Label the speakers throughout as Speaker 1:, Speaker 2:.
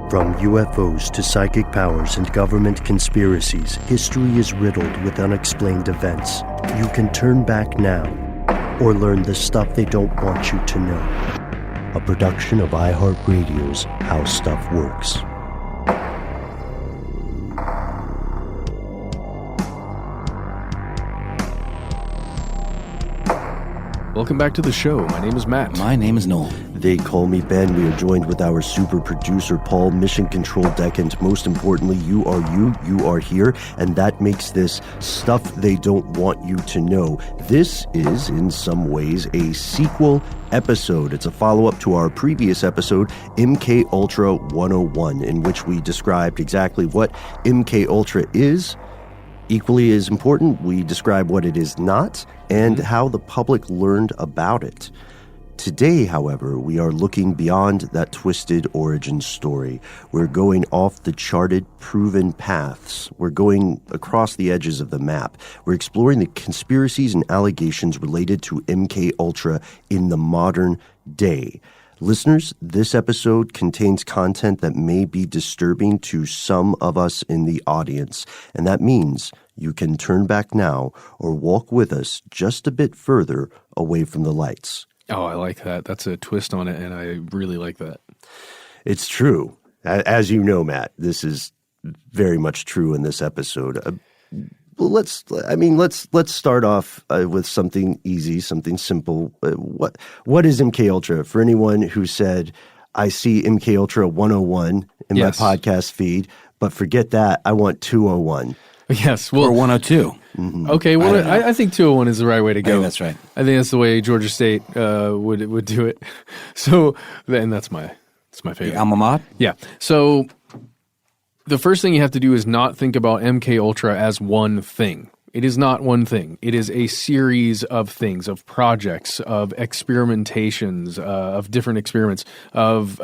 Speaker 1: From UFOs to psychic powers and government conspiracies, history is riddled with unexplained events. You can turn back now or learn the stuff they don't want you to know. A production of iHeartRadio's How Stuff Works.
Speaker 2: Welcome back to the show. My name is Matt.
Speaker 3: My name is Noel.
Speaker 1: They call me Ben. We are joined with our super producer, Paul, Mission Control Deck, and most importantly, you are here, and that makes this Stuff They Don't Want You to Know. This is, in some ways, a sequel episode. It's a follow-up to our previous episode, MKULTRA 101, in which we described exactly what MKULTRA is. Equally as important, we describe what it is not and how the public learned about it. Today, however, we are looking beyond that twisted origin story. We're going off the charted, proven paths. We're going across the edges of the map. We're exploring the conspiracies and allegations related to MKUltra in the modern day. Listeners, this episode contains content that may be disturbing to some of us in the audience, and that means you can turn back now or walk with us just a bit further away from the lights.
Speaker 2: Oh, I like that. That's a twist on it, and I really like that.
Speaker 1: It's true. As you know, Matt, this is very much true in this episode. Let's start off with something easy, something simple. What is MKUltra? For anyone who said, I see MKUltra 101 in my podcast feed, but forget that, I want 201.
Speaker 2: Yes, well,
Speaker 3: or 102.
Speaker 2: Mm-hmm. Okay, well, I think 201 is the right way to go.
Speaker 3: I think that's right.
Speaker 2: I think that's the way Georgia State would do it. So, and that's my favorite.
Speaker 3: Alma mater?
Speaker 2: Yeah. So, the first thing you have to do is not think about MKUltra as one thing. It is not one thing. It is a series of things, of projects, of experimentations, of different experiments, of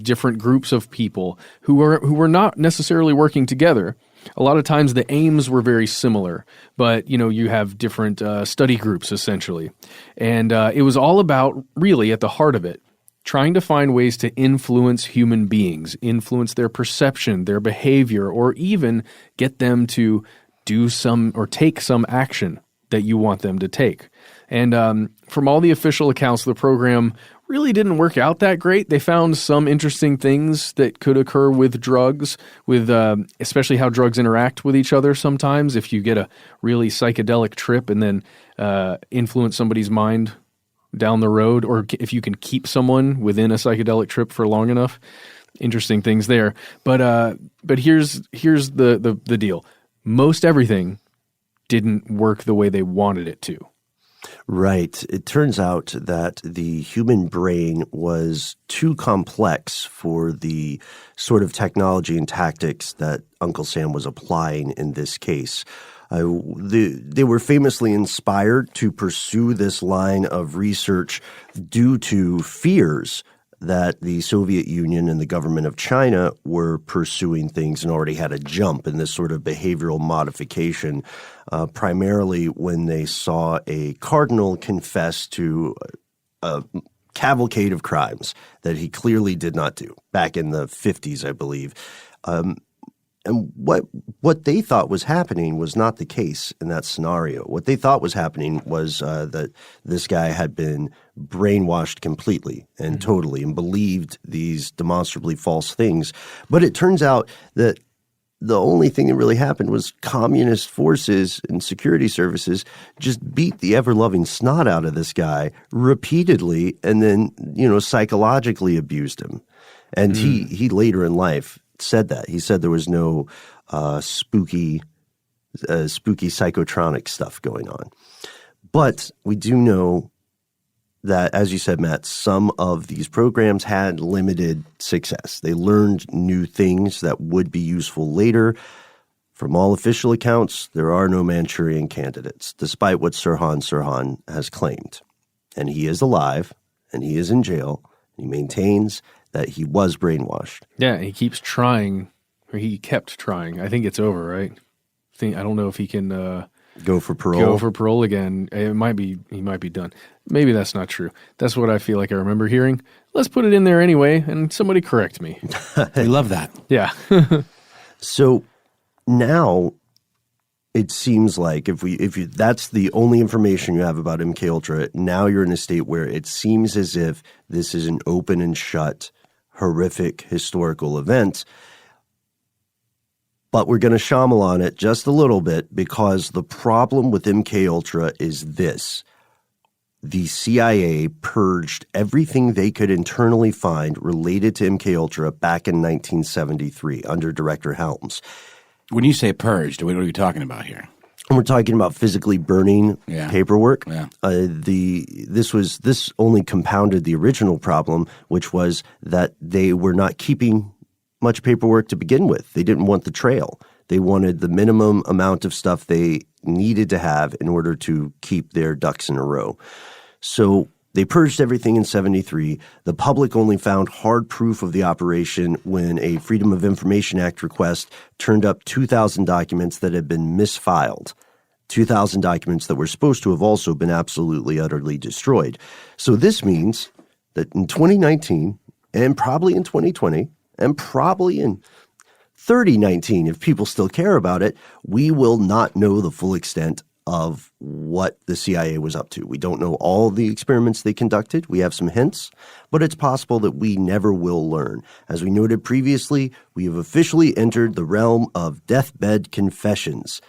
Speaker 2: different groups of people who were not necessarily working together. A lot of times the aims were very similar, but you have different study groups essentially. And it was all about, really at the heart of it, trying to find ways to influence human beings, influence their perception, their behavior, or even get them to do some or take some action that you want them to take. And from all the official accounts, the program really didn't work out that great. They found some interesting things that could occur with drugs, with especially how drugs interact with each other sometimes. If you get a really psychedelic trip and then influence somebody's mind down the road, or if you can keep someone within a psychedelic trip for long enough, interesting things there. But here's the deal. Most everything didn't work the way they wanted it to.
Speaker 1: Right. It turns out that the human brain was too complex for the sort of technology and tactics that Uncle Sam was applying in this case. They were famously inspired to pursue this line of research due to fears that the Soviet Union and the government of China were pursuing things and already had a jump in this sort of behavioral modification, primarily when they saw a cardinal confess to a cavalcade of crimes that he clearly did not do back in the 50s, I believe. And what they thought was happening was not the case in that scenario. What they thought was happening was that this guy had been brainwashed completely and totally and believed these demonstrably false things. But it turns out that the only thing that really happened was communist forces and security services just beat the ever-loving snot out of this guy repeatedly and then, psychologically abused him. And he later in life said that. He said there was no spooky psychotronic stuff going on. But we do know that, as you said, Matt, some of these programs had limited success. They learned new things that would be useful later. From all official accounts, there are no Manchurian candidates, despite what Sirhan has claimed. And he is alive, and he is in jail. He maintains that he was brainwashed.
Speaker 2: Yeah, he keeps trying, or he kept trying. I think it's over, right? I don't know if he can
Speaker 1: Go for parole.
Speaker 2: Go for parole again. He might be done. Maybe that's not true. That's what I feel like I remember hearing. Let's put it in there anyway, and somebody correct me.
Speaker 3: We love that.
Speaker 2: Yeah.
Speaker 1: So now it seems like if you that's the only information you have about MKUltra, now you're in a state where it seems as if this is an open and shut, horrific historical event. But we're going to Shyamalan it just a little bit, because the problem with MKUltra is this. The CIA purged everything they could internally find related to MKUltra back in 1973 under Director Helms.
Speaker 3: When you say purged, what are we talking about here?
Speaker 1: And we're talking about physically burning paperwork.
Speaker 3: Yeah.
Speaker 1: This only compounded the original problem, which was that they were not keeping much paperwork to begin with. They didn't want the trail. They wanted the minimum amount of stuff they needed to have in order to keep their ducks in a row. So they purged everything in 73. The public only found hard proof of the operation when a Freedom of Information Act request turned up 2,000 documents that had been misfiled. 2,000 documents that were supposed to have also been absolutely, utterly destroyed. So this means that in 2019, and probably in 2020, and probably in 3019, if people still care about it, we will not know the full extent of what the CIA was up to. We don't know all the experiments they conducted. We have some hints, but it's possible that we never will learn. As we noted previously, we have officially entered the realm of deathbed confessions.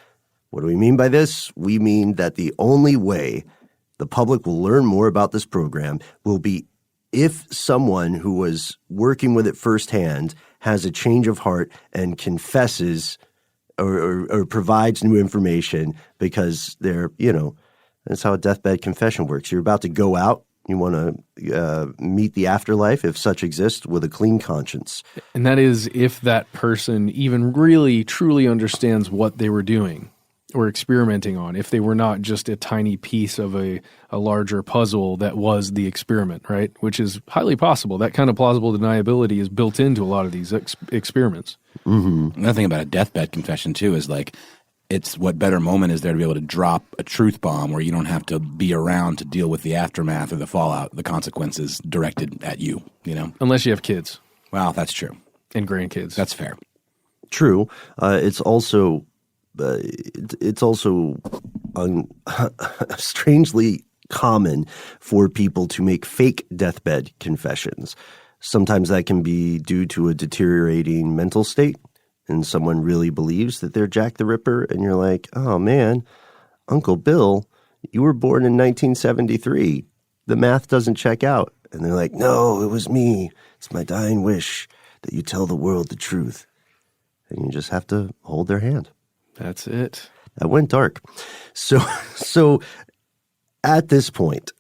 Speaker 1: What do we mean by this? We mean that the only way the public will learn more about this program will be if someone who was working with it firsthand has a change of heart and confesses or provides new information, because that's how a deathbed confession works. You're about to go out. You want to meet the afterlife, if such exists, with a clean conscience.
Speaker 2: And that is if that person even really, truly understands what they were doing or experimenting on, if they were not just a tiny piece of a larger puzzle that was the experiment, right? Which is highly possible. That kind of plausible deniability is built into a lot of these experiments.
Speaker 1: Mm-hmm.
Speaker 3: Another thing about a deathbed confession, too, is like it's what better moment is there to be able to drop a truth bomb where you don't have to be around to deal with the aftermath or the fallout, the consequences directed at you,
Speaker 2: Unless you have kids.
Speaker 3: Well, that's true.
Speaker 2: And grandkids.
Speaker 3: That's fair.
Speaker 1: True. It's also strangely common for people to make fake deathbed confessions. Sometimes that can be due to a deteriorating mental state, and someone really believes that they're Jack the Ripper, and you're like, oh man, Uncle Bill, you were born in 1973. The math doesn't check out. And they're like, no, it was me. It's my dying wish that you tell the world the truth. And you just have to hold their hand.
Speaker 2: That's it.
Speaker 1: That went dark. So at this point,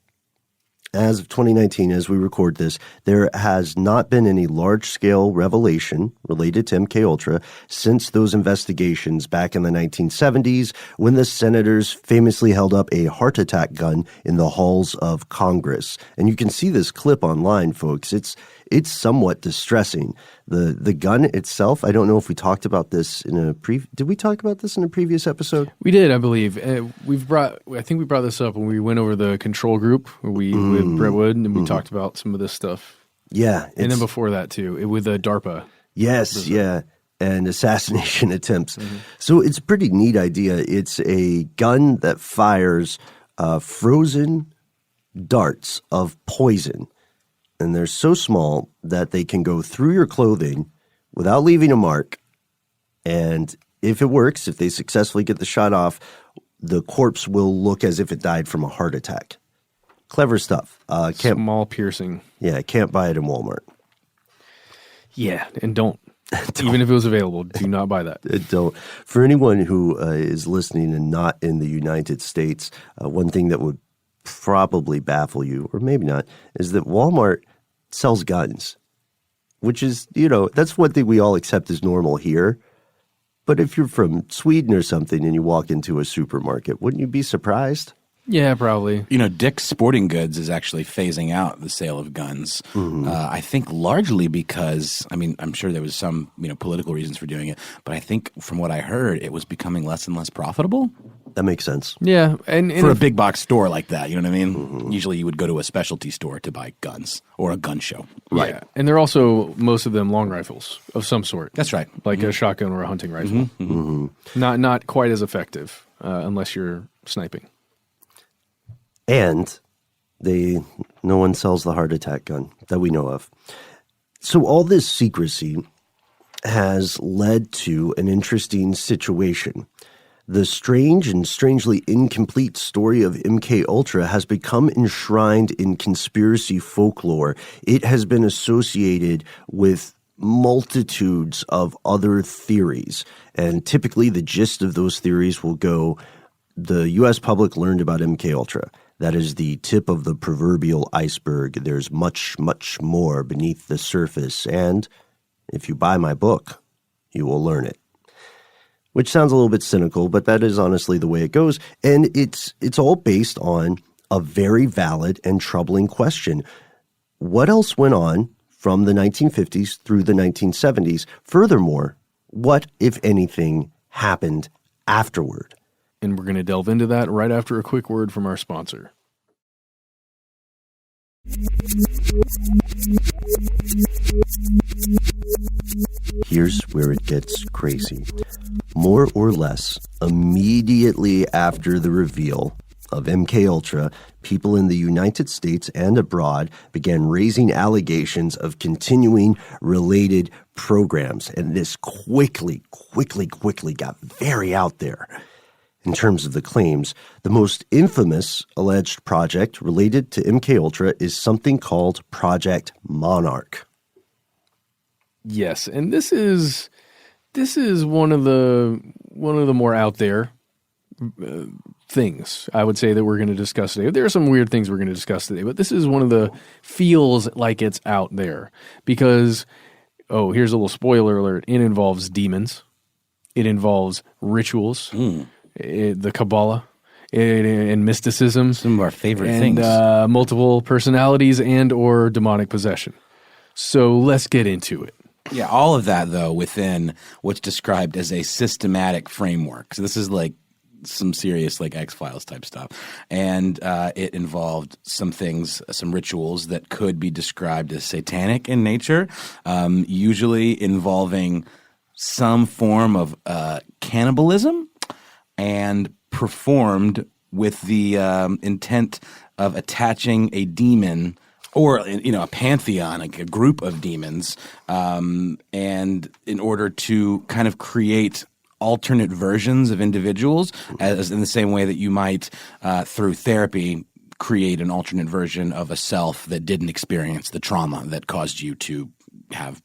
Speaker 1: as of 2019, as we record this, there has not been any large-scale revelation related to MKUltra since those investigations back in the 1970s, when the senators famously held up a heart attack gun in the halls of Congress. And you can see this clip online, folks. It's somewhat distressing. The gun itself, I don't know if we talked about this did we talk about this in a previous episode?
Speaker 2: We did, I believe. I think we brought this up when we went over the control group with Brett Wood, and we talked about some of this stuff.
Speaker 1: Yeah.
Speaker 2: And then before that, too, with DARPA.
Speaker 1: Yes, yeah. And assassination attempts. Mm-hmm. So it's a pretty neat idea. It's a gun that fires frozen darts of poison. And they're so small that they can go through your clothing without leaving a mark. And if it works, if they successfully get the shot off, the corpse will look as if it died from a heart attack. Clever stuff.
Speaker 2: Small piercing.
Speaker 1: Yeah, can't buy it in Walmart.
Speaker 2: Yeah, and don't. Even if it was available, do not buy that.
Speaker 1: Don't. For anyone who is listening and not in the United States, one thing that would probably baffle you, or maybe not, is that Walmart sells guns, which is, that's one thing we all accept as normal here. But if you're from Sweden or something and you walk into a supermarket, wouldn't you be surprised?
Speaker 2: Yeah, probably.
Speaker 3: Dick's Sporting Goods is actually phasing out the sale of guns. Mm-hmm. I think largely because, I'm sure there was some, political reasons for doing it, but I think from what I heard, it was becoming less and less profitable.
Speaker 1: That makes sense.
Speaker 2: Yeah, and
Speaker 3: For a big box store like that, you know what I mean? Usually you would go to a specialty store to buy guns or a gun show.
Speaker 2: right. Yeah. And they're also, most of them, long rifles of some sort.
Speaker 3: That's right.
Speaker 2: Like a shotgun or a hunting rifle. Not quite as effective unless you're sniping.
Speaker 1: And no one sells the heart attack gun that we know of. So all this secrecy has led to an interesting situation. The strange and strangely incomplete story of MKUltra has become enshrined in conspiracy folklore. It has been associated with multitudes of other theories. And typically the gist of those theories will go, the U.S. public learned about MKUltra. That is the tip of the proverbial iceberg. There's much, much more beneath the surface. And if you buy my book, you will learn it. Which sounds a little bit cynical, but that is honestly the way it goes. And it's all based on a very valid and troubling question. What else went on from the 1950s through the 1970s? Furthermore, what, if anything, happened afterward?
Speaker 2: And we're going to delve into that right after a quick word from our sponsor.
Speaker 1: Here's where it gets crazy. More or less immediately after the reveal of MKUltra, people in the United States and abroad began raising allegations of continuing related programs. And this quickly got very out there. In terms of the claims, the most infamous alleged project related to MKUltra is something called Project Monarch.
Speaker 2: Yes, and this is one of the more out there things I would say that we're going to discuss today. There are some weird things we're going to discuss today, but this is one of the feels like it's out there because, here's a little spoiler alert, it involves demons. It involves rituals. The Kabbalah and mysticism.
Speaker 3: Some of our favorite
Speaker 2: things. Multiple personalities and or demonic possession. So let's get into it.
Speaker 3: Yeah, all of that, though, within what's described as a systematic framework. So this is like some serious like X-Files type stuff. And it involved some things, some rituals that could be described as satanic in nature, usually involving some form of cannibalism, and performed with the intent of attaching a demon or, a pantheon, like a group of demons, and in order to kind of create alternate versions of individuals, as in the same way that you might, through therapy, create an alternate version of a self that didn't experience the trauma that caused you to have,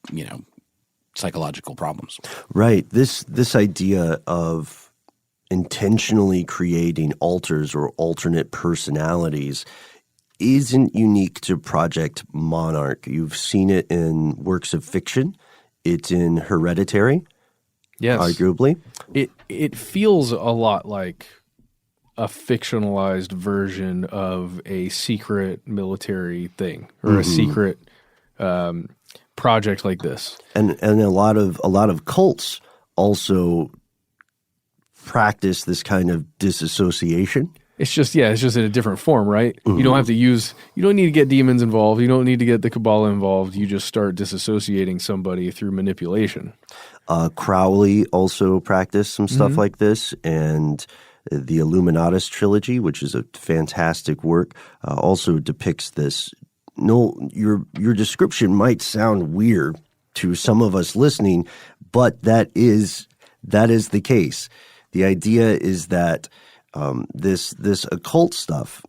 Speaker 3: psychological problems.
Speaker 1: Right. This idea of intentionally creating alters or alternate personalities isn't unique to Project Monarch. You've seen it in works of fiction. It's in Hereditary,
Speaker 2: yes,
Speaker 1: arguably.
Speaker 2: It feels a lot like a fictionalized version of a secret military thing or a secret project like this. And
Speaker 1: a lot of cults also practice this kind of disassociation.
Speaker 2: It's just in a different form, right? You don't need to get demons involved. You don't need to get the Kabbalah involved. You just start disassociating somebody through manipulation.
Speaker 1: Crowley also practiced some stuff like this, and the Illuminatus trilogy, which is a fantastic work, also depicts this. No, your description might sound weird to some of us listening, but that is the case. The idea is that this occult stuff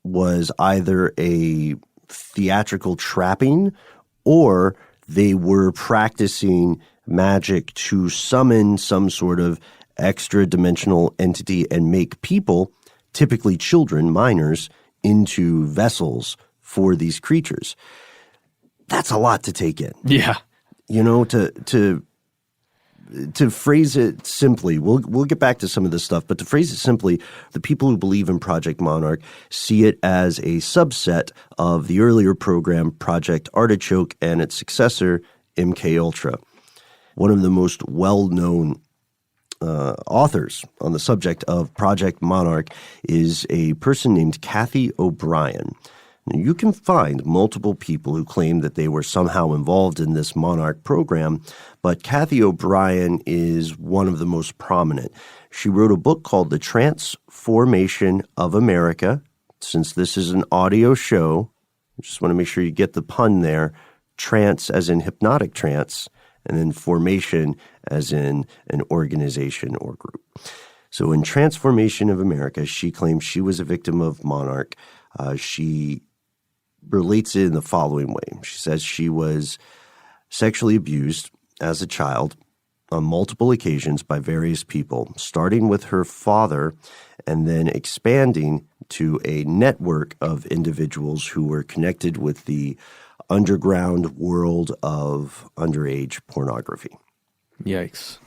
Speaker 1: was either a theatrical trapping or they were practicing magic to summon some sort of extra-dimensional entity and make people, typically children, minors, into vessels for these creatures. That's a lot to take in.
Speaker 2: Yeah.
Speaker 1: To phrase it simply, we'll get back to some of this stuff, but to phrase it simply, the people who believe in Project Monarch see it as a subset of the earlier program Project Artichoke and its successor, MKUltra. One of the most well-known authors on the subject of Project Monarch is a person named Kathy O'Brien. Now, you can find multiple people who claim that they were somehow involved in this Monarch program, but Kathy O'Brien is one of the most prominent. She wrote a book called The Transformation of America. Since this is an audio show, I just want to make sure you get the pun there. Trance as in hypnotic trance, and then formation as in an organization or group. So in Transformation of America, she claims she was a victim of Monarch. She relates it in the following way. She says she was sexually abused as a child on multiple occasions by various people, starting with her father and then expanding to a network of individuals who were connected with the underground world of underage pornography.
Speaker 2: Yikes.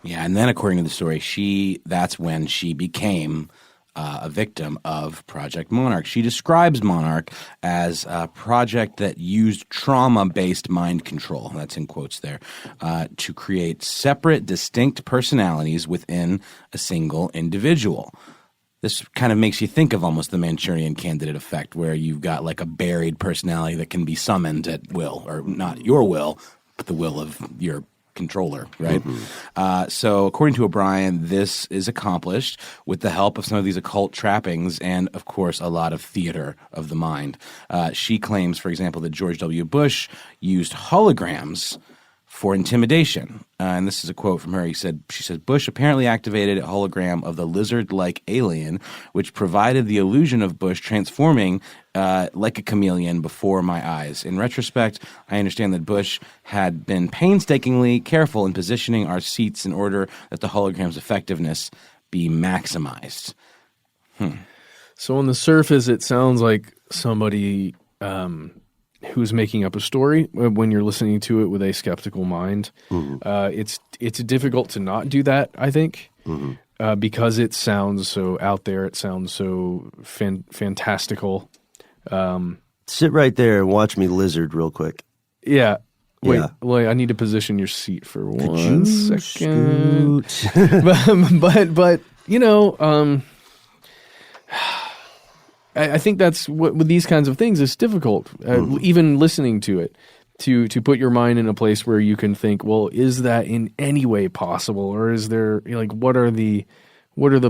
Speaker 3: Yeah, and then according to the story, that's when she became a victim of Project Monarch. She describes Monarch as a project that used trauma-based mind control, that's in quotes there, to create separate, distinct personalities within a single individual. This kind of makes you think of almost the Manchurian Candidate effect, where you've got like a buried personality that can be summoned at will, or not your will, but the will of your controller, right? Mm-hmm. So according to O'Brien, this is accomplished with the help of some of these occult trappings and, of course, a lot of theater of the mind. She claims, for example, that George W. Bush used holograms for intimidation. And this is a quote from her. She said, Bush apparently activated a hologram of the lizard-like alien, which provided the illusion of Bush transforming like a chameleon before my eyes. In retrospect, I understand that Bush had been painstakingly careful in positioning our seats in order that the hologram's effectiveness be maximized.
Speaker 2: So on the surface, it sounds like somebody who's making up a story when you're listening to it with a skeptical mind. Mm-hmm. It's difficult to not do that, I think, because it sounds so out there. It sounds so fantastical.
Speaker 1: Sit right there and watch me lizard real quick.
Speaker 2: Yeah. Wait,
Speaker 1: yeah.
Speaker 2: I need to position your seat for
Speaker 1: Could
Speaker 2: 1 second. but you know, I think that's what with these kinds of things is difficult. Even listening to it, to put your mind in a place where you can think, well, is that in any way possible, or is there what are the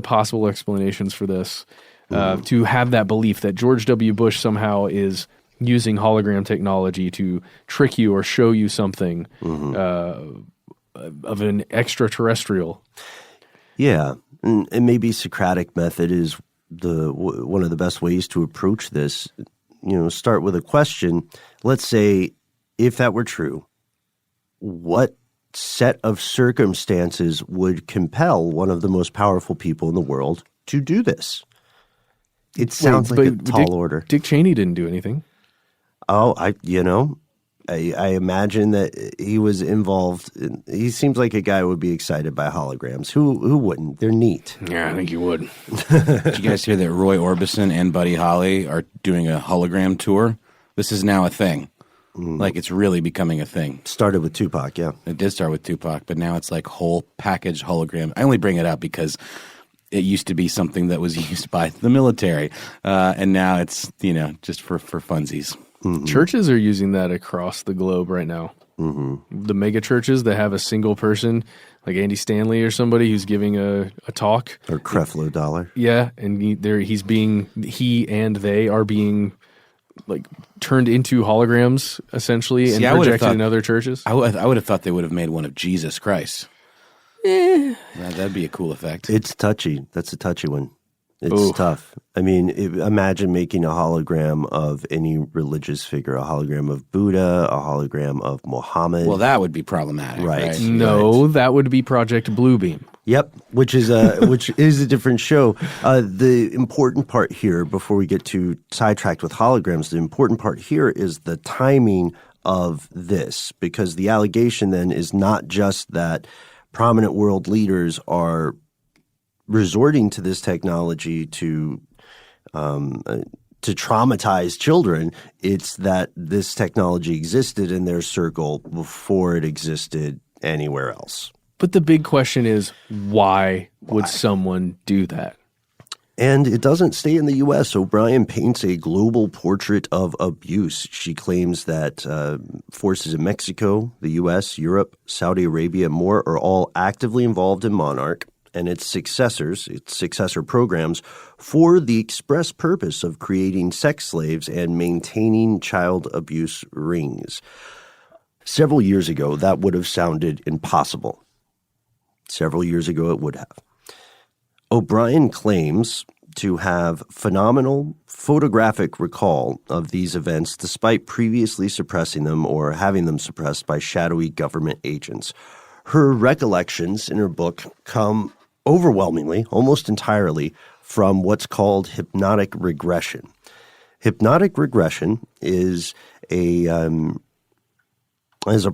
Speaker 2: possible explanations for this? To have that belief that George W. Bush somehow is using hologram technology to trick you or show you something of an extraterrestrial.
Speaker 1: Yeah, and maybe Socratic method is one of the best ways to approach this. Start with a question. Let's say, if that were true, what set of circumstances would compel one of the most powerful people in the world to do this? It sounds like a tall order.
Speaker 2: Dick Cheney didn't do anything.
Speaker 1: Oh, I imagine that he was involved. He seems like a guy who would be excited by holograms. Who wouldn't? They're neat.
Speaker 2: Yeah, I think you would.
Speaker 3: Did you guys hear that Roy Orbison and Buddy Holly are doing a hologram tour? This is now a thing. Like, it's really becoming a thing.
Speaker 1: Started with Tupac, yeah.
Speaker 3: It did start with Tupac, but now it's like whole package hologram. I only bring it up because it used to be something that was used by the military, and now it's just for funsies.
Speaker 2: Mm-hmm. Churches are using that across the globe right now. Mm-hmm. The mega churches that have a single person, like Andy Stanley or somebody who's giving a talk,
Speaker 1: or Creflo Dollar.
Speaker 2: Yeah, and he and they are being turned into holograms essentially.
Speaker 3: See,
Speaker 2: and projected in other churches.
Speaker 3: I would have thought they would have made one of Jesus Christ. That'd be a cool effect.
Speaker 1: It's touchy. That's a touchy one. It's tough. I mean, imagine making a hologram of any religious figure, a hologram of Buddha, a hologram of Muhammad.
Speaker 3: Well, that would be problematic, right?
Speaker 2: No, that would be Project Bluebeam.
Speaker 1: Yep, which is a different show. The important part here, before we get too sidetracked with holograms, the important part here is the timing of this, because the allegation then is not just that prominent world leaders are resorting to this technology to traumatize children. It's that this technology existed in their circle before it existed anywhere else.
Speaker 2: But the big question is, why would someone do that?
Speaker 1: And it doesn't stay in the U.S. O'Brien paints a global portrait of abuse. She claims that forces in Mexico, the U.S., Europe, Saudi Arabia, and more are all actively involved in Monarch and its successor programs for the express purpose of creating sex slaves and maintaining child abuse rings. Several years ago, that would have sounded impossible. Several years ago, it would have. O'Brien claims to have phenomenal photographic recall of these events despite previously suppressing them or having them suppressed by shadowy government agents. Her recollections in her book come overwhelmingly, almost entirely, from what's called hypnotic regression. Hypnotic regression is a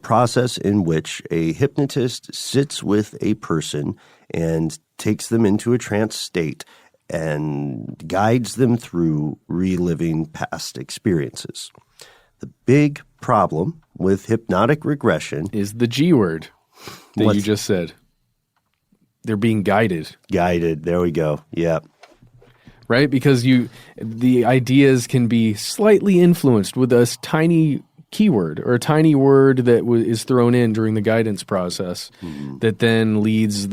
Speaker 1: process in which a hypnotist sits with a person and takes them into a trance state and guides them through reliving past experiences. The big problem with hypnotic regression
Speaker 2: is the G word that you just said. They're being guided.
Speaker 1: Guided. There we go. Yeah.
Speaker 2: Right? Because the ideas can be slightly influenced with a tiny keyword or a tiny word that is thrown in during the guidance process that then leads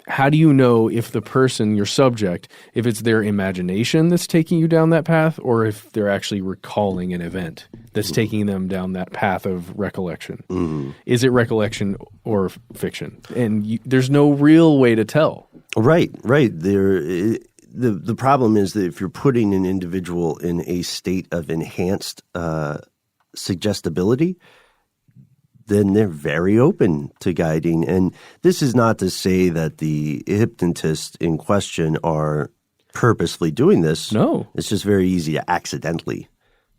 Speaker 2: how do you know if the person, your subject, if it's their imagination that's taking you down that path or if they're actually recalling an event that's taking them down that path of recollection? Is it recollection or fiction? And there's no real way to tell.
Speaker 1: Right. The problem is that if you're putting an individual in a state of enhanced suggestibility, then they're very open to guiding. And this is not to say that the hypnotists in question are purposefully doing this.
Speaker 2: No.
Speaker 1: It's just very easy to accidentally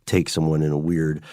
Speaker 1: take someone in a weird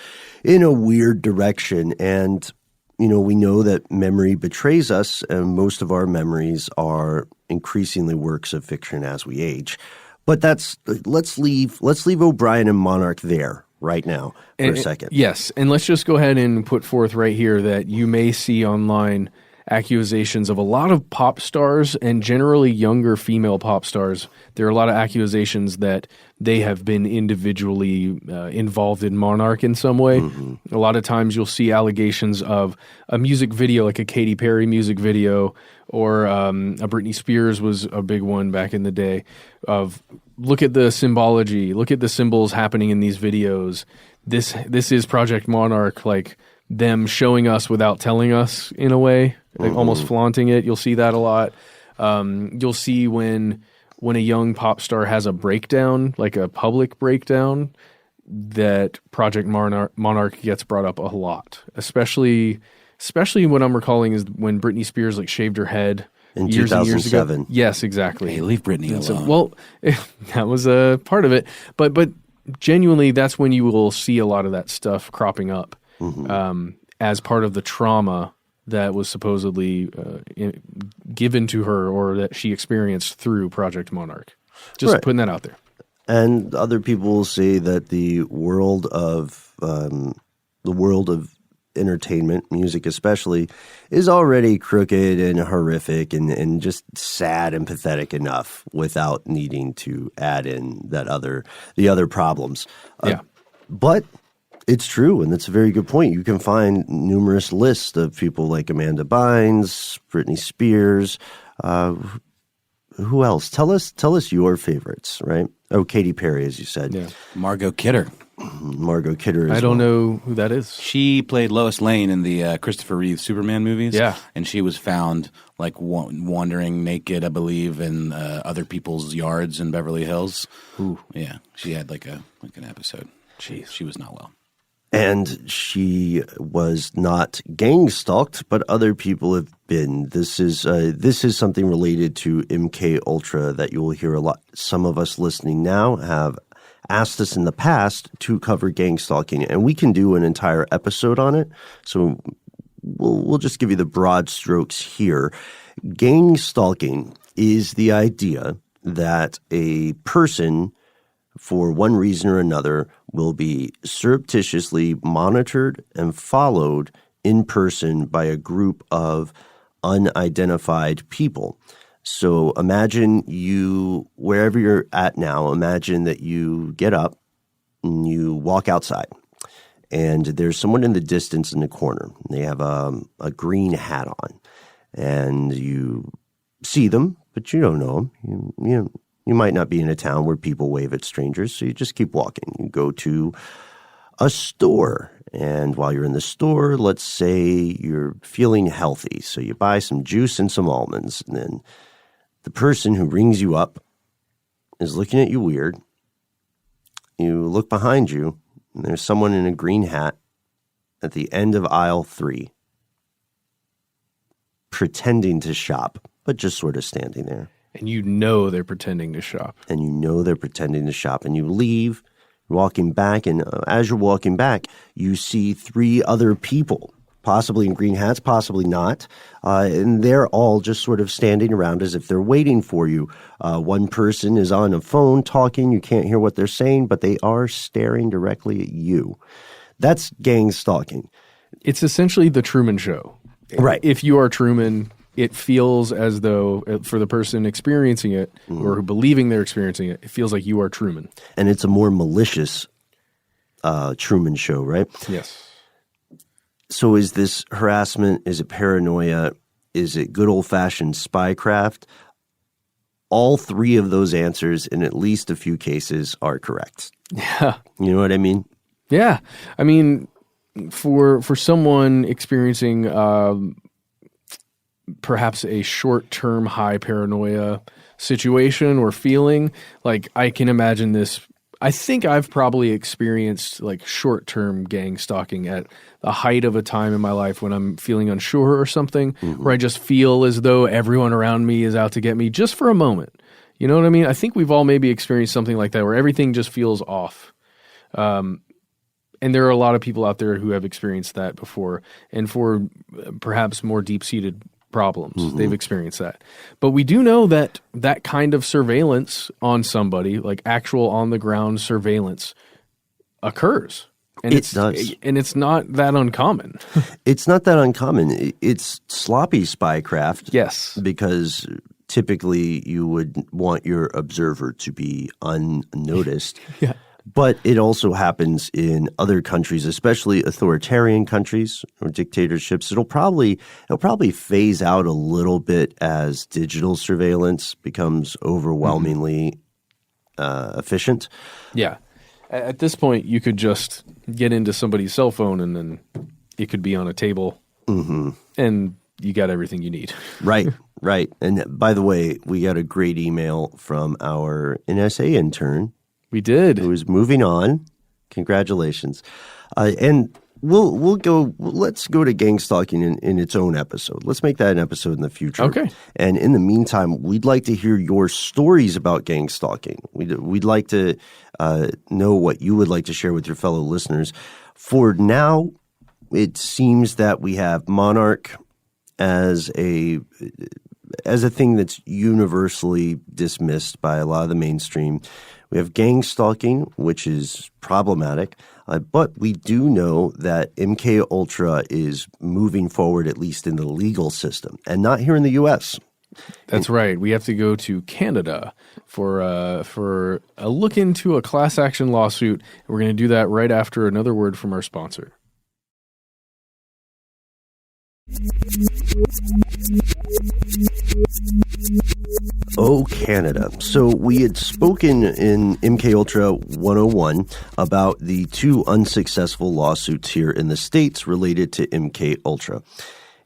Speaker 1: direction. And, we know that memory betrays us, and most of our memories are increasingly works of fiction as we age. But let's leave O'Brien and Monarch there right now for a second.
Speaker 2: Yes, and let's just go ahead and put forth right here that you may see online accusations of a lot of pop stars and generally younger female pop stars. There are a lot of accusations that they have been individually involved in Monarch in some way. A lot of times you'll see allegations of a music video, like a Katy Perry music video, or a Britney Spears was a big one back in the day, of look at the symbology, look at the symbols happening in these videos. This is Project Monarch, like them showing us without telling us in a way, like almost flaunting it. You'll see that a lot. You'll see when a young pop star has a breakdown, like a public breakdown, that Project Monarch gets brought up a lot, especially what I'm recalling is when Britney Spears shaved her head
Speaker 1: in
Speaker 2: years
Speaker 1: 2007.
Speaker 2: And years ago. Yes, exactly.
Speaker 3: Hey, leave Britney alone.
Speaker 2: So, that was a part of it, but genuinely, that's when you will see a lot of that stuff cropping up as part of the trauma that was supposedly given to her or that she experienced through Project Monarch. Just putting that out there.
Speaker 1: And other people will say that the world of entertainment, music especially, is already crooked and horrific and just sad and pathetic enough without needing to add in the other problems. But it's true, and that's a very good point. You can find numerous lists of people like Amanda Bynes, Britney Spears. Who else? Tell us your favorites, right? Oh, Katy Perry, as you said.
Speaker 3: Yeah. Margot Kidder.
Speaker 1: Margot Kidder.
Speaker 2: I don't know who that is.
Speaker 3: She played Lois Lane in the Christopher Reeve Superman movies.
Speaker 2: Yeah,
Speaker 3: and she was found wandering naked, I believe, in other people's yards in Beverly Hills.
Speaker 2: Ooh,
Speaker 3: yeah, she had an episode.
Speaker 2: Jeez,
Speaker 3: she was not well.
Speaker 1: And she was not gang stalked, but other people have been. This is something related to MKUltra that you will hear a lot. Some of us listening now have asked us in the past to cover gang stalking, and we can do an entire episode on it. So we'll just give you the broad strokes here. Gang stalking is the idea that a person, for one reason or another, will be surreptitiously monitored and followed in person by a group of unidentified people. So imagine wherever you're at now, imagine that you get up and you walk outside. And there's someone in the distance in the corner. They have a green hat on. And you see them, but you don't know them. You might not be in a town where people wave at strangers, so you just keep walking. You go to a store. And while you're in the store, let's say you're feeling healthy. So you buy some juice and some almonds. And then the person who rings you up is looking at you weird. You look behind you, and there's someone in a green hat at the end of aisle 3, pretending to shop, but just sort of standing there.
Speaker 2: And you know they're pretending to shop.
Speaker 1: And you know they're pretending to shop. And you leave, walking back, and as you're walking back, you see 3 other people, possibly in green hats, possibly not. And they're all just sort of standing around as if they're waiting for you. One person is on a phone talking. You can't hear what they're saying, but they are staring directly at you. That's gang stalking.
Speaker 2: It's essentially the Truman Show.
Speaker 1: Right.
Speaker 2: If you are Truman, it feels as though, for the person experiencing it or believing they're experiencing it, it feels like you are Truman.
Speaker 1: And it's a more malicious Truman Show, right?
Speaker 2: Yes.
Speaker 1: So is this harassment? Is it paranoia? Is it good old-fashioned spycraft? All 3 of those answers in at least a few cases are correct.
Speaker 2: Yeah.
Speaker 1: You know what I mean?
Speaker 2: Yeah. I mean, for someone experiencing perhaps a short-term high paranoia situation or feeling, like I can imagine this. I think I've probably experienced like short-term gang stalking at the height of a time in my life when I'm feeling unsure or something, where I just feel as though everyone around me is out to get me just for a moment. You know what I mean? I think we've all maybe experienced something like that where everything just feels off. And there are a lot of people out there who have experienced that before, and for perhaps more deep-seated problems. They've experienced that. But we do know that that kind of surveillance on somebody, like actual on-the-ground surveillance, occurs. And
Speaker 1: it does.
Speaker 2: And it's not that uncommon.
Speaker 1: It's not that uncommon. It's sloppy spycraft.
Speaker 2: Yes.
Speaker 1: Because typically you would want your observer to be unnoticed.
Speaker 2: Yeah.
Speaker 1: But it also happens in other countries, especially authoritarian countries or dictatorships. It'll probably phase out a little bit as digital surveillance becomes overwhelmingly efficient.
Speaker 2: Yeah. At this point, you could just get into somebody's cell phone and then it could be on a table and you got everything you need.
Speaker 1: Right, right. And by the way, we got a great email from our NSA intern.
Speaker 2: We did.
Speaker 1: Who is moving on. Congratulations. And let's go to gang stalking in its own episode. Let's make that an episode in the future.
Speaker 2: Okay.
Speaker 1: And in the meantime, we'd like to hear your stories about gang stalking. We'd like to know what you would like to share with your fellow listeners. For now, it seems that we have Monarch as a thing that's universally dismissed by a lot of the mainstream. We have gang stalking, which is problematic, but we do know that MKUltra is moving forward, at least in the legal system, and not here in the U.S.
Speaker 2: That's right. We have to go to Canada for a look into a class action lawsuit. We're going to do that right after another word from our sponsor.
Speaker 1: Oh, Canada. So we had spoken in MKUltra 101 about the 2 unsuccessful lawsuits here in the States related to MKUltra.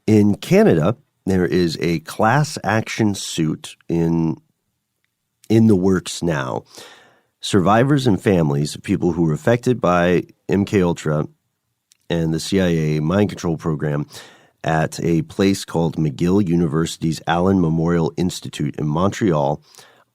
Speaker 1: In Canada, there is a class action suit in the works now. Survivors and families of people who were affected by MKUltra and the CIA mind control program at a place called McGill University's Allen Memorial Institute in Montreal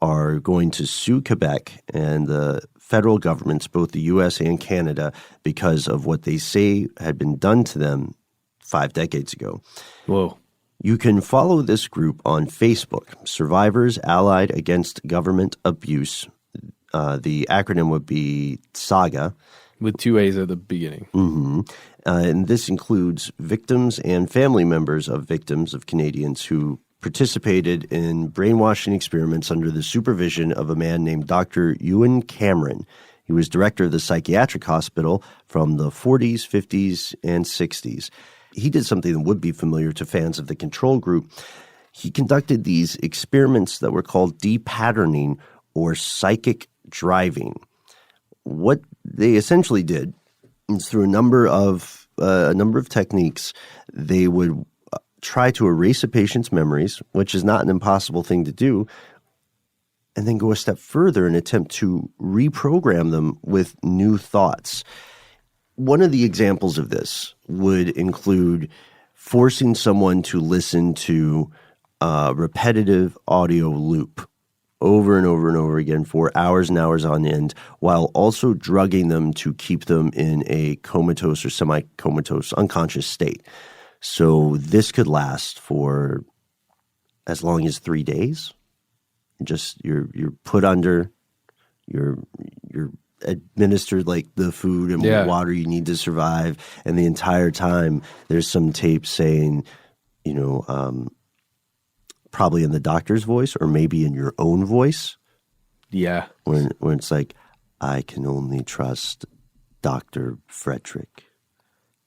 Speaker 1: are going to sue Quebec and the federal governments, both the U.S. and Canada, because of what they say had been done to them 5 decades ago.
Speaker 2: Whoa.
Speaker 1: You can follow this group on Facebook, Survivors Allied Against Government Abuse. The acronym would be SAGA.
Speaker 2: With 2 A's at the beginning.
Speaker 1: And this includes victims and family members of victims of Canadians who participated in brainwashing experiments under the supervision of a man named Dr. Ewan Cameron. He was director of the psychiatric hospital from the 40s, 50s, and 60s. He did something that would be familiar to fans of the control group. He conducted these experiments that were called depatterning or psychic driving. What they essentially did is through a number of techniques, they would try to erase a patient's memories, which is not an impossible thing to do, and then go a step further and attempt to reprogram them with new thoughts. One of the examples of this would include forcing someone to listen to a repetitive audio loop over and over and over again for hours and hours on end, while also drugging them to keep them in a comatose or semi-comatose unconscious state. So this could last for as long as 3 days. Just you're put under, you're administered like the food and water you need to survive, and the entire time there's some tape saying, probably in the doctor's voice or maybe in your own voice.
Speaker 2: Yeah.
Speaker 1: When it's like, I can only trust Dr. Frederick.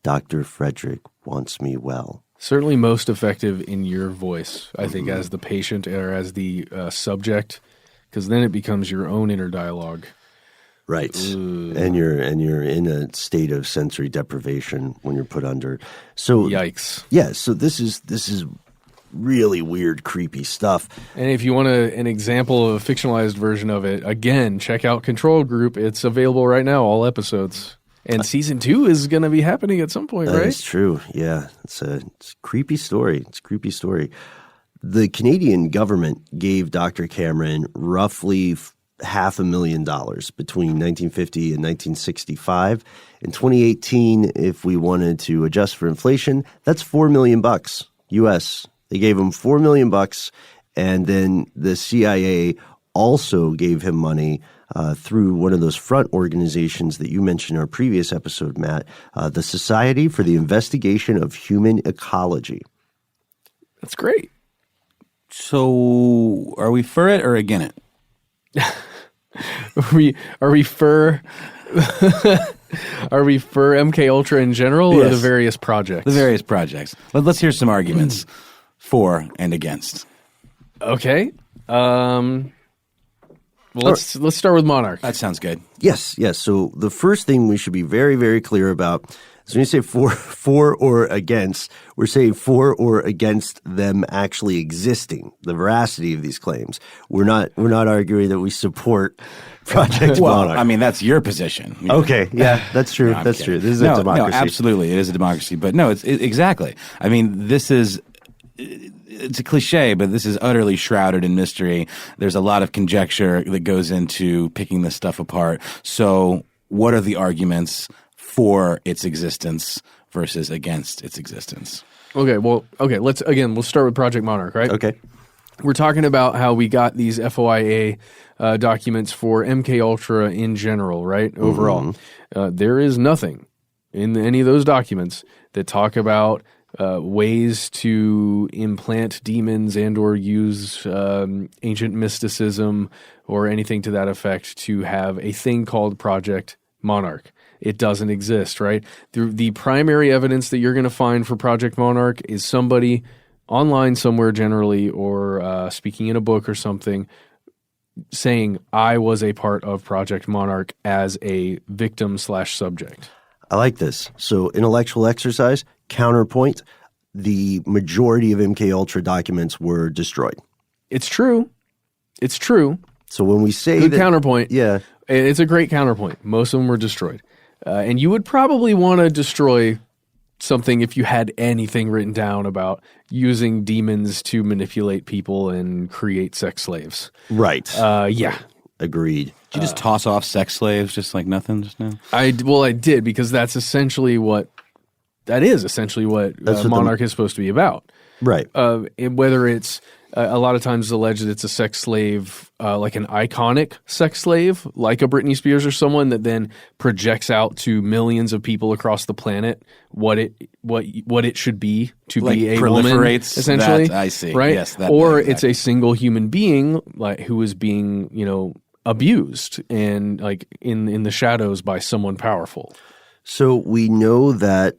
Speaker 1: Dr. Frederick wants me well.
Speaker 2: Certainly most effective in your voice, I think, as the patient or as the subject, because then it becomes your own inner dialogue.
Speaker 1: Right. And you're in a state of sensory deprivation when you're put under. So
Speaker 2: yikes.
Speaker 1: Yeah, so this is really weird, creepy stuff.
Speaker 2: And if you want an example of a fictionalized version of it, again, check out Control Group. It's available right now, all episodes. And season 2 is going to be happening at some point, right?
Speaker 1: That's true. Yeah, it's a creepy story. It's a creepy story. The Canadian government gave Dr. Cameron roughly $500,000 between 1950 and 1965. In 2018, if we wanted to adjust for inflation, that's $4 million U.S. They gave him $4 million, and then the CIA also gave him money through one of those front organizations that you mentioned in our previous episode, Matt, the Society for the Investigation of Human Ecology.
Speaker 2: That's great.
Speaker 3: So are we for it or against it?
Speaker 2: Are we for MKUltra in general, or the various projects?
Speaker 3: The various projects. Let's hear some arguments for and against.
Speaker 2: Okay. Well, let's start with Monarch.
Speaker 3: That sounds good.
Speaker 1: Yes. So the first thing we should be very, very clear about is when you say for or against, we're saying for or against them actually existing, the veracity of these claims. We're not arguing that we support Project Monarch.
Speaker 3: I mean, that's your position.
Speaker 1: Okay. Yeah, that's true.
Speaker 3: No,
Speaker 1: that's true. This is a democracy.
Speaker 3: No, absolutely. It is a democracy. But no, exactly. I mean, it's a cliche, but this is utterly shrouded in mystery. There's a lot of conjecture that goes into picking this stuff apart. So what are the arguments for its existence versus against its existence?
Speaker 2: Okay, we'll start with Project Monarch, right?
Speaker 1: Okay.
Speaker 2: We're talking about how we got these FOIA documents for MKUltra in general, right? Overall. There is nothing in any of those documents that talk about ways to implant demons and or use ancient mysticism or anything to that effect to have a thing called Project Monarch. It doesn't exist, right? The primary evidence that you're going to find for Project Monarch is somebody online somewhere generally, or speaking in a book or something, saying, I was a part of Project Monarch as a victim/subject.
Speaker 1: I like this. So intellectual exercise, counterpoint, the majority of MKUltra documents were destroyed.
Speaker 2: It's true.
Speaker 1: So when we say
Speaker 2: Good counterpoint.
Speaker 1: Yeah.
Speaker 2: It's a great counterpoint. Most of them were destroyed. And you would probably want to destroy something if you had anything written down about using demons to manipulate people and create sex slaves.
Speaker 1: Right.
Speaker 2: Yeah.
Speaker 1: Agreed.
Speaker 3: Did you just toss off sex slaves just like nothing just now?
Speaker 2: I did, because that's essentially what Monarch is supposed to be about.
Speaker 1: Right.
Speaker 2: Whether it's a lot of times alleged it's a sex slave, like an iconic sex slave, like a Britney Spears or someone that then projects out to millions of people across the planet what it should be to
Speaker 3: Like
Speaker 2: be a
Speaker 3: proliferates
Speaker 2: woman, essentially.
Speaker 3: that, I see.
Speaker 2: Right?
Speaker 3: Yes, that-
Speaker 2: or
Speaker 3: exactly.
Speaker 2: it's a single human being like who is being, abused and like in the shadows by someone powerful.
Speaker 1: So we know that,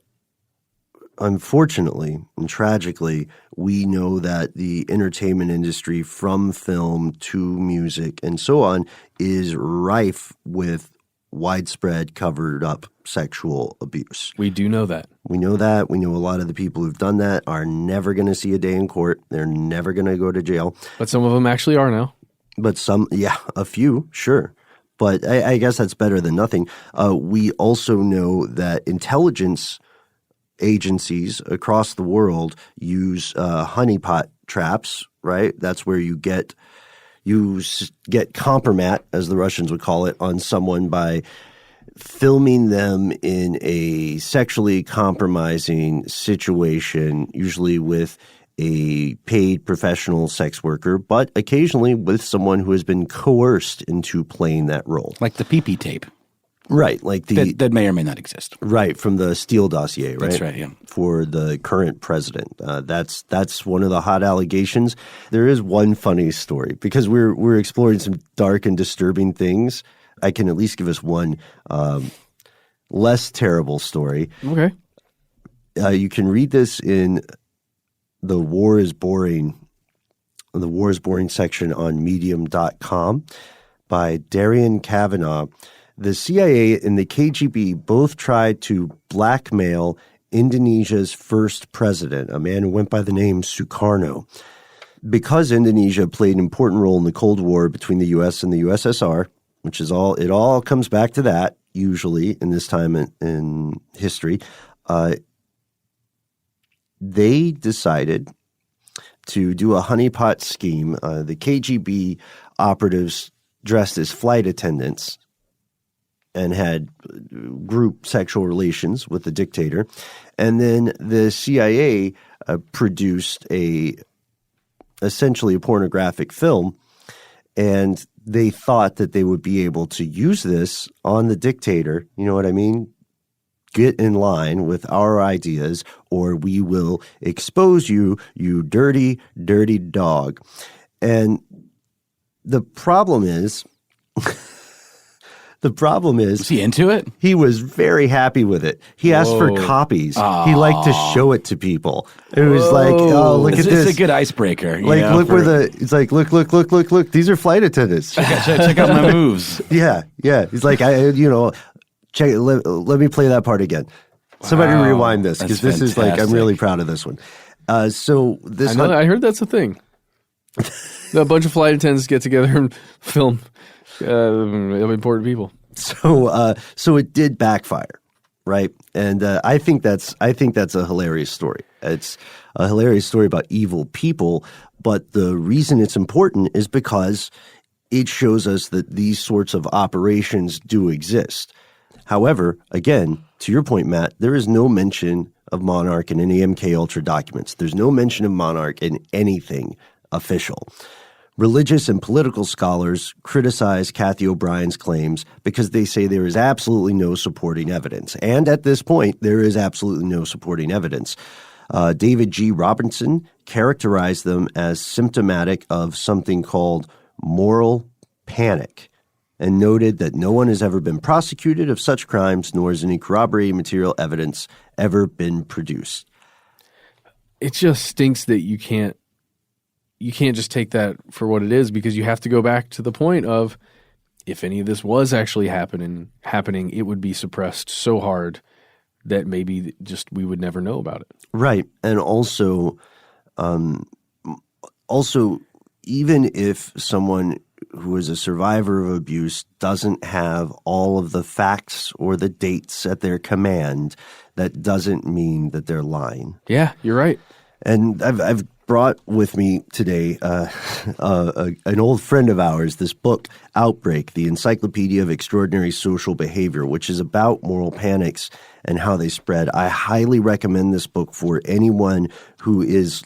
Speaker 1: unfortunately and tragically, we know that the entertainment industry, from film to music and so on, is rife with widespread covered up sexual abuse.
Speaker 2: We do know that.
Speaker 1: We know that. We know a lot of the people who've done that are never going to see a day in court. They're never going to go to jail.
Speaker 2: But some of them actually are now.
Speaker 1: But some, yeah, a few, sure. But I guess that's better than nothing. We also know that intelligence agencies across the world use honeypot traps, right? That's where you get compromat, as the Russians would call it, on someone by filming them in a sexually compromising situation, usually with a paid professional sex worker, but occasionally with someone who has been coerced into playing that role.
Speaker 3: Like the pee-pee tape.
Speaker 1: Right, like
Speaker 3: That may or may not exist.
Speaker 1: right from the Steele dossier, right?
Speaker 3: That's right, yeah.
Speaker 1: For the current president. That's one of the hot allegations. There is one funny story because we're exploring some dark and disturbing things. I can at least give us one less terrible story.
Speaker 2: Okay.
Speaker 1: You can read this in the War is Boring section on medium.com by Darian Kavanaugh. The CIA and the KGB both tried to blackmail Indonesia's first president, a man who went by the name Sukarno. Because Indonesia played an important role in the Cold War between the U.S. and the USSR, which is it all comes back to that, usually in this time in history, they decided to do a honeypot scheme. The KGB operatives dressed as flight attendants and had group sexual relations with the dictator. And then the CIA produced essentially a pornographic film, and they thought that they would be able to use this on the dictator. You know what I mean? Get in line with our ideas, or we will expose you, you dirty, dirty dog. And the problem is,
Speaker 3: Was he into it?
Speaker 1: he was very happy with it. He asked for copies. He liked to show it to people. It was like, oh, look at this.
Speaker 3: It's a good icebreaker.
Speaker 1: Like, look where it's like, look. These are flight attendants.
Speaker 3: Check out my moves.
Speaker 1: Yeah. He's like, check. Let me play that part again. Somebody rewind this because this is like, I'm really proud of this one. So this,
Speaker 2: I heard that's a thing. A bunch of flight attendants get together and film important people.
Speaker 1: So it did backfire, right? And I think that's a hilarious story. It's a hilarious story about evil people, but the reason it's important is because it shows us that these sorts of operations do exist. However, again, to your point, Matt, there is no mention of Monarch in any MKUltra documents. There's no mention of Monarch in anything official. Religious and political scholars criticize Kathy O'Brien's claims because they say there is absolutely no supporting evidence. And at this point, there is absolutely no supporting evidence. David G. Robinson characterized them as symptomatic of something called moral panic and noted that no one has ever been prosecuted of such crimes, nor has any corroborating material evidence ever been produced.
Speaker 2: It just stinks that you can't just take that for what it is, because you have to go back to the point of if any of this was actually happening, it would be suppressed so hard that maybe just we would never know about it.
Speaker 1: Right. And also, even if someone who is a survivor of abuse doesn't have all of the facts or the dates at their command, that doesn't mean that they're lying.
Speaker 2: Yeah, you're right.
Speaker 1: And I've brought with me today an old friend of ours, this book, Outbreak, the Encyclopedia of Extraordinary Social Behavior, which is about moral panics and how they spread. I highly recommend this book for anyone who is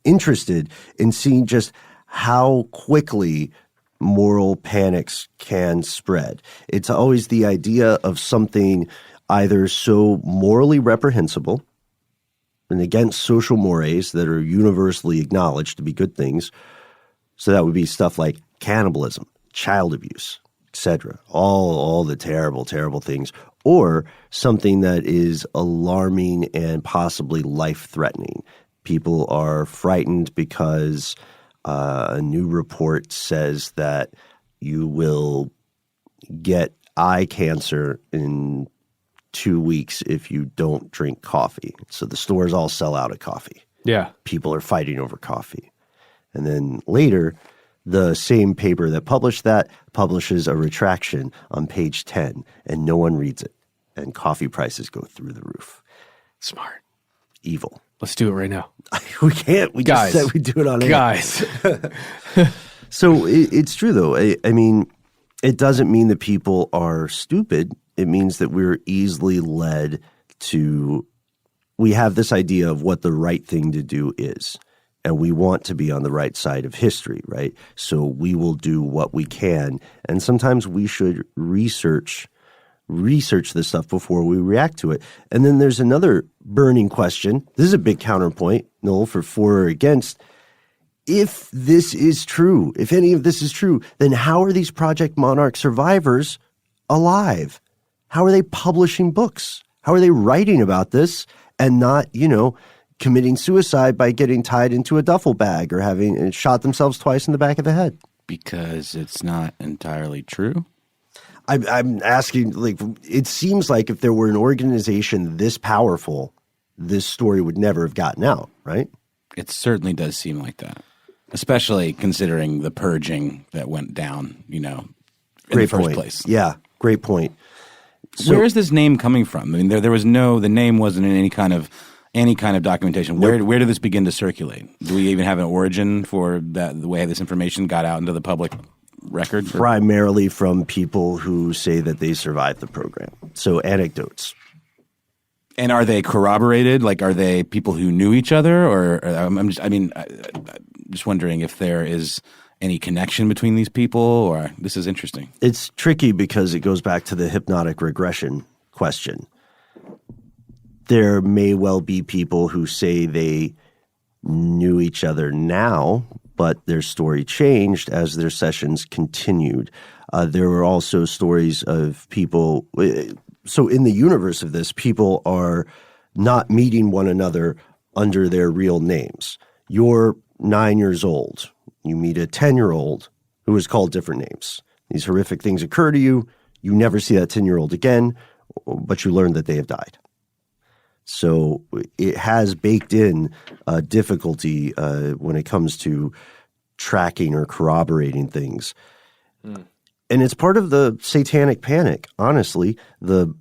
Speaker 1: interested in seeing just how quickly moral panics can spread. It's always the idea of something either so morally reprehensible and against social mores that are universally acknowledged to be good things. So that would be stuff like cannibalism, child abuse, etc. All the terrible, terrible things. Or something that is alarming and possibly life-threatening. People are frightened because a new report says that you will get eye cancer in 2 weeks if you don't drink coffee. So the stores all sell out of coffee.
Speaker 2: Yeah.
Speaker 1: People are fighting over coffee. And then later, the same paper that published that publishes a retraction on page 10, and no one reads it. And coffee prices go through the roof.
Speaker 2: Smart.
Speaker 1: Evil.
Speaker 2: Let's do it right now.
Speaker 1: We can't. We
Speaker 2: Guys,
Speaker 1: just said we do it on air.
Speaker 2: Guys.
Speaker 1: So it's true, though. I mean, it doesn't mean that people are stupid. It means that we're easily led to – we have this idea of what the right thing to do is, and we want to be on the right side of history, right? So we will do what we can, and sometimes we should research this stuff before we react to it. And then there's another burning question. This is a big counterpoint, Noel, for or against. If this is true, if any of this is true, then how are these Project Monarch survivors alive? How are they publishing books? How are they writing about this and not, committing suicide by getting tied into a duffel bag or having shot themselves twice in the back of the head?
Speaker 3: Because it's not entirely true.
Speaker 1: I'm asking, it seems like if there were an organization this powerful, this story would never have gotten out, right?
Speaker 3: It certainly does seem like that, especially considering the purging that went down, in the first place.
Speaker 1: Yeah, great point. So,
Speaker 3: where is this name coming from? I mean, there was the name wasn't in any kind of documentation. Where did this begin to circulate? Do we even have an origin for that? The way this information got out into the public record?
Speaker 1: Primarily from people who say that they survived the program. So anecdotes.
Speaker 3: And are they corroborated? Like, are they people who knew each other? Or I'm just wondering if there is any connection between these people, or this is interesting.
Speaker 1: It's tricky because it goes back to the hypnotic regression question. There may well be people who say they knew each other now, but their story changed as their sessions continued. There were also stories of people. So in the universe of this, people are not meeting one another under their real names. You're 9 years old. You meet a 10-year-old who is called different names. These horrific things occur to you. You never see that 10-year-old again, but you learn that they have died. So it has baked in difficulty when it comes to tracking or corroborating things. And it's part of the satanic panic, honestly, the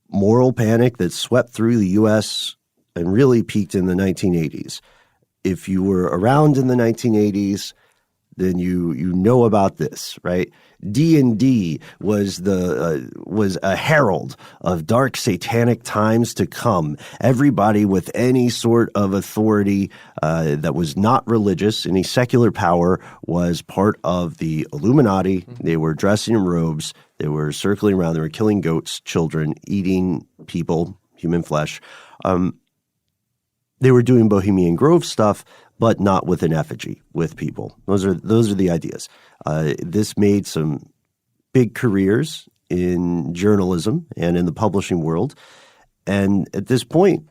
Speaker 1: moral panic that swept through the U.S. and really peaked in the 1980s. If you were around in the 1980s, then you know about this, right? D&D was a herald of dark satanic times to come. Everybody with any sort of authority that was not religious, any secular power, was part of the Illuminati. They were dressing in robes. They were circling around. They were killing goats, children, eating people, human flesh. They were doing Bohemian Grove stuff, but not with an effigy, with people. Those are the ideas. This made some big careers in journalism and in the publishing world. And at this point,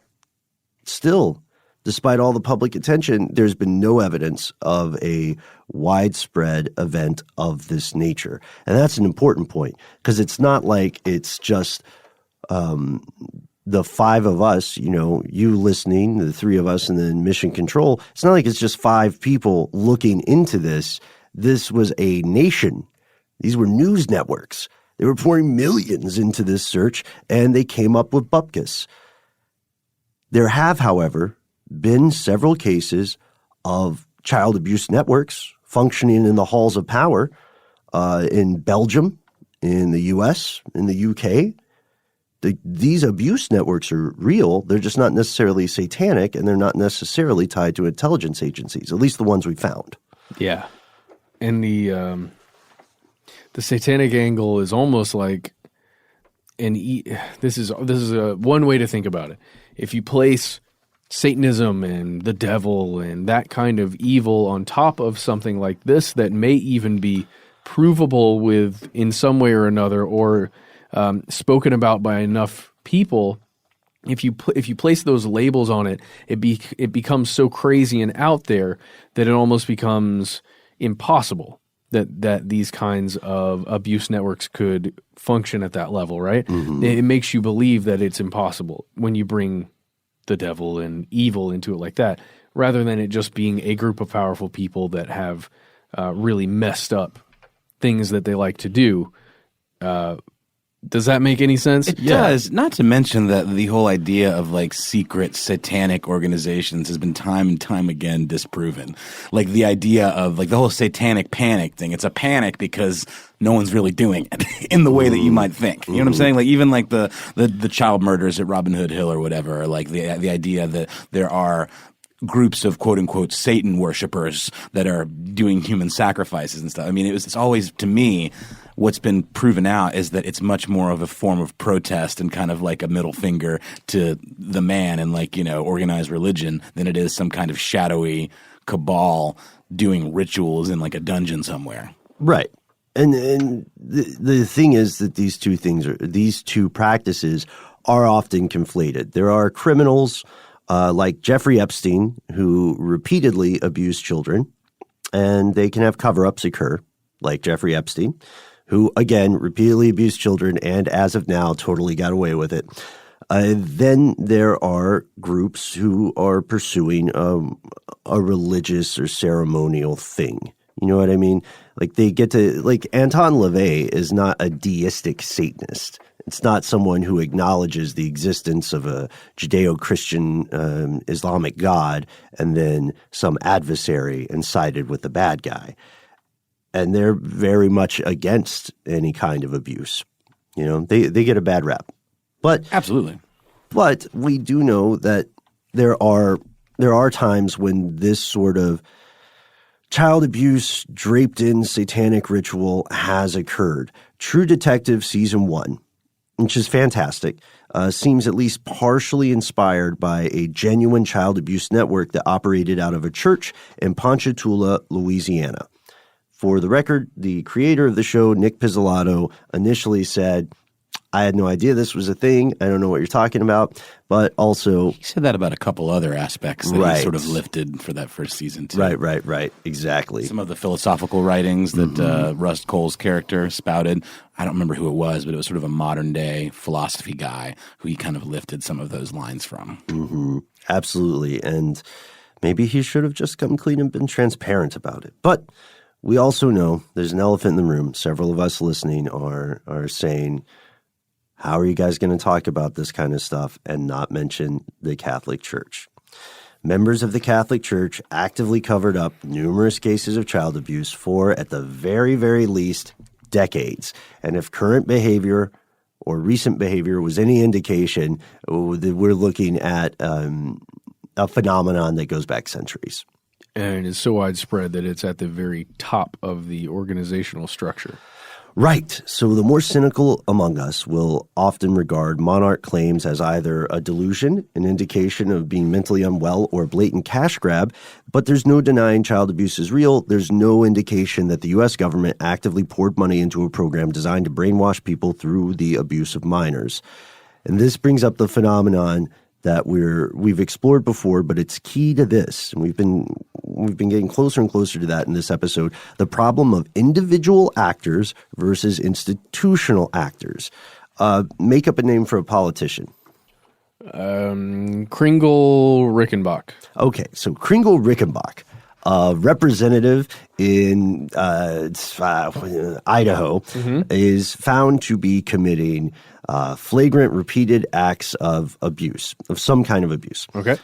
Speaker 1: still, despite all the public attention, there's been no evidence of a widespread event of this nature. And that's an important point, because it's not like it's just the five of us, you listening, the three of us, and then Mission Control. It's not like it's just five people looking into this. This was a nation. These were news networks. They were pouring millions into this search, and they came up with bupkis. There have, however, been several cases of child abuse networks functioning in the halls of power in Belgium, in the U.S., in the U.K. These abuse networks are real. They're just not necessarily satanic, and they're not necessarily tied to intelligence agencies, at least the ones we found.
Speaker 2: Yeah. And the satanic angle is almost like this is one way to think about it. If you place Satanism and the devil and that kind of evil on top of something like this that may even be provable with in some way or another, or spoken about by enough people, if you place those labels on it, it becomes so crazy and out there that it almost becomes impossible that these kinds of abuse networks could function at that level, right? Mm-hmm. It makes you believe that it's impossible when you bring the devil and evil into it like that, rather than it just being a group of powerful people that have really messed up things that they like to do. Does that make any sense?
Speaker 3: It does. Not to mention that the whole idea of like secret satanic organizations has been time and time again disproven. Like the idea of like the whole satanic panic thing. It's a panic because no one's really doing it in the way that you might think. You know what I'm saying? Like even like the child murders at Robin Hood Hill or whatever, or like the idea that there are groups of quote unquote Satan worshipers that are doing human sacrifices and stuff. I mean, it's always, to me, what's been proven out is that it's much more of a form of protest and kind of like a middle finger to the man and like, you know, organized religion than it is some kind of shadowy cabal doing rituals in like a dungeon somewhere.
Speaker 1: Right. And the thing is that these two practices are often conflated. There are criminals like Jeffrey Epstein, who repeatedly abused children, and they can have cover-ups occur, like Jeffrey Epstein, who, again, repeatedly abused children and, as of now, totally got away with it. Then there are groups who are pursuing a religious or ceremonial thing. You know what I mean? Like they get to – like Anton LaVey is not a deistic Satanist. It's not someone who acknowledges the existence of a Judeo-Christian Islamic God and then some adversary and sided with the bad guy. And they're very much against any kind of abuse. You know, they get a bad rap. But
Speaker 3: absolutely.
Speaker 1: But we do know that there are times when this sort of child abuse draped in satanic ritual has occurred. True Detective Season 1, which is fantastic, seems at least partially inspired by a genuine child abuse network that operated out of a church in Ponchatoula, Louisiana. For the record, the creator of the show, Nick Pizzolatto, initially said, I had no idea this was a thing. I don't know what you're talking about. But also,
Speaker 3: he said that about a couple other aspects that he sort of lifted for that first season, too.
Speaker 1: Right. Exactly.
Speaker 3: Some of the philosophical writings that Rust Cole's character spouted. I don't remember who it was, but it was sort of a modern-day philosophy guy who he kind of lifted some of those lines from.
Speaker 1: Mm-hmm. Absolutely. And maybe he should have just come clean and been transparent about it. But we also know there's an elephant in the room. Several of us listening are saying, how are you guys going to talk about this kind of stuff and not mention the Catholic Church? Members of the Catholic Church actively covered up numerous cases of child abuse for, at the very, very least, decades. And if current behavior or recent behavior was any indication, we're looking at a phenomenon that goes back centuries.
Speaker 2: And it's so widespread that it's at the very top of the organizational structure.
Speaker 1: Right. So the more cynical among us will often regard Monarch claims as either a delusion, an indication of being mentally unwell, or a blatant cash grab. But there's no denying child abuse is real. There's no indication that the U.S. government actively poured money into a program designed to brainwash people through the abuse of minors. And this brings up the phenomenon that we've explored before, but it's key to this. And we've been getting closer and closer to that in this episode. The problem of individual actors versus institutional actors. Make up a name for a politician.
Speaker 2: Kringle Rickenbach.
Speaker 1: Okay, so Kringle Rickenbach, a representative in Idaho, is found to be committing flagrant, repeated acts of abuse, of some kind of abuse.
Speaker 2: Okay.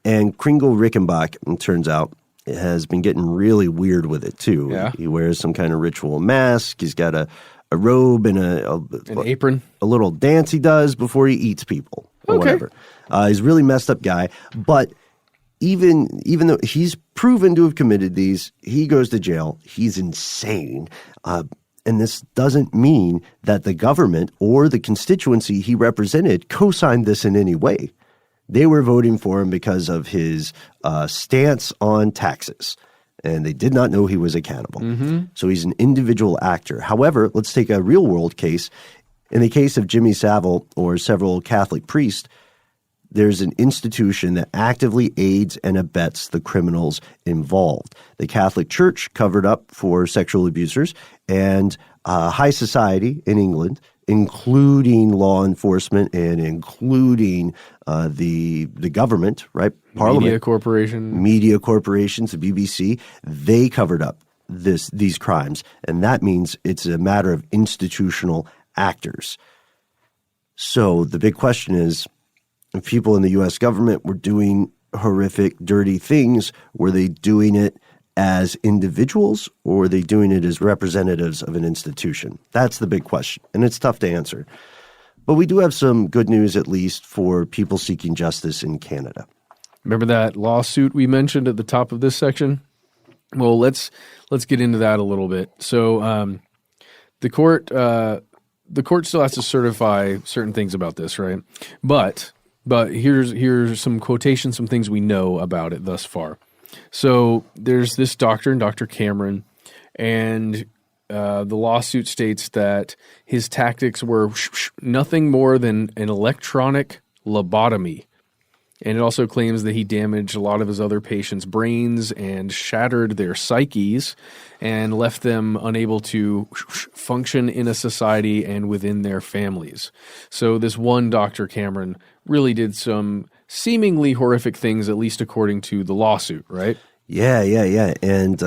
Speaker 1: And Kringle Rickenbach, it turns out, has been getting really weird with it too.
Speaker 2: Yeah.
Speaker 1: He wears some kind of ritual mask. He's got a robe and
Speaker 2: an apron,
Speaker 1: a little dance he does before he eats people or whatever. He's a really messed up guy. But even though he's proven to have committed these, he goes to jail. He's insane. And this doesn't mean that the government or the constituency he represented co-signed this in any way. They were voting for him because of his stance on taxes, and they did not know he was a cannibal. So he's an individual actor. However, let's take a real-world case. In the case of Jimmy Savile or several Catholic priests, there's an institution that actively aids and abets the criminals involved. The Catholic Church covered up for sexual abusers, and high society in England, including law enforcement and including the government, right? Parliament, media corporations, the BBC, they covered up these crimes, and that means it's a matter of institutional actors. So the big question is, if people in the U.S. government were doing horrific, dirty things, were they doing it as individuals or were they doing it as representatives of an institution? That's the big question, and it's tough to answer. But we do have some good news, at least, for people seeking justice in Canada.
Speaker 2: Remember that lawsuit we mentioned at the top of this section? Well, let's get into that a little bit. So the court still has to certify certain things about this, right? But here's some quotations, some things we know about it thus far. So there's this doctor, Dr. Cameron, and the lawsuit states that his tactics were nothing more than an electronic lobotomy. And it also claims that he damaged a lot of his other patients' brains and shattered their psyches and left them unable to function in a society and within their families. So this one Dr. Cameron really did some seemingly horrific things, at least according to the lawsuit, right?
Speaker 1: Yeah. And